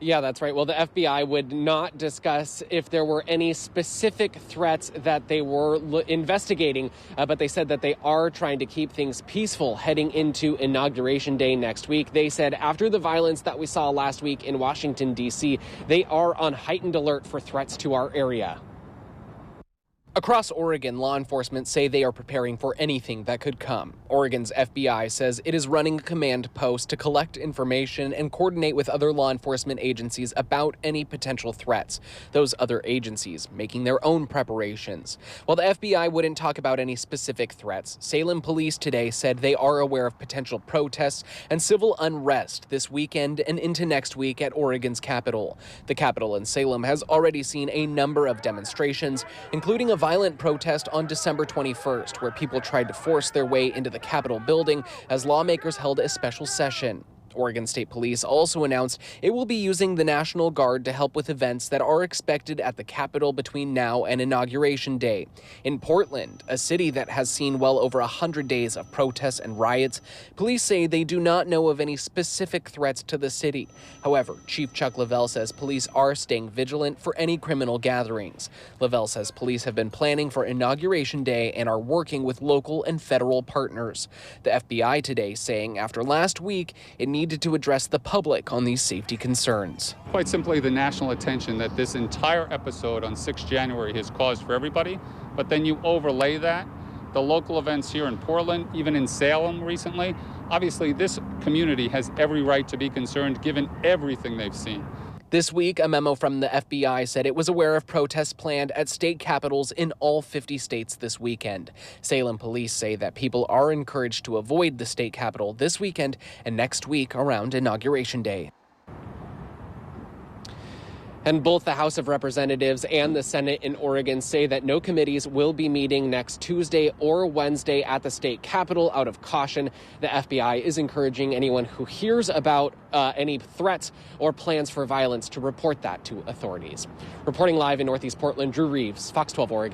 Yeah, that's right. Well, the FBI would not discuss if there were any specific threats that they were investigating, but they said that they are trying to keep things peaceful heading into Inauguration Day next week. They said after the violence that we saw last week in Washington, D.C., they are on heightened alert for threats to our area. Across Oregon, law enforcement say they are preparing for anything that could come. Oregon's FBI says it is running a command post to collect information and coordinate with other law enforcement agencies about any potential threats. Those other agencies making their own preparations. While the FBI wouldn't talk about any specific threats, Salem police today said they are aware of potential protests and civil unrest this weekend and into next week at Oregon's Capitol. The Capitol in Salem has already seen a number of demonstrations, including a violent protest on December 21st, where people tried to force their way into the Capitol building as lawmakers held a special session. Oregon State Police also announced it will be using the National Guard to help with events that are expected at the Capitol between now and Inauguration Day. In Portland, a city that has seen well over 100 days of protests and riots, police say they do not know of any specific threats to the city. However, Chief Chuck Lavelle says police are staying vigilant for any criminal gatherings. Lavelle says police have been planning for Inauguration Day and are working with local and federal partners. The FBI today saying after last week, it needed to address the public on these safety concerns. Quite simply, the national attention that this entire episode on 6 January has caused for everybody, but then you overlay that, the local events here in Portland, even in Salem recently. Obviously, this community has every right to be concerned given everything they've seen. This week, a memo from the FBI said it was aware of protests planned at state capitals in all 50 states this weekend. Salem police say that people are encouraged to avoid the state capitol this weekend and next week around Inauguration Day. And both the House of Representatives and the Senate in Oregon say that no committees will be meeting next Tuesday or Wednesday at the state capitol out of caution. The FBI is encouraging anyone who hears about any threats or plans for violence to report that to authorities. Reporting live in Northeast Portland, Drew Reeves, Fox 12 Oregon.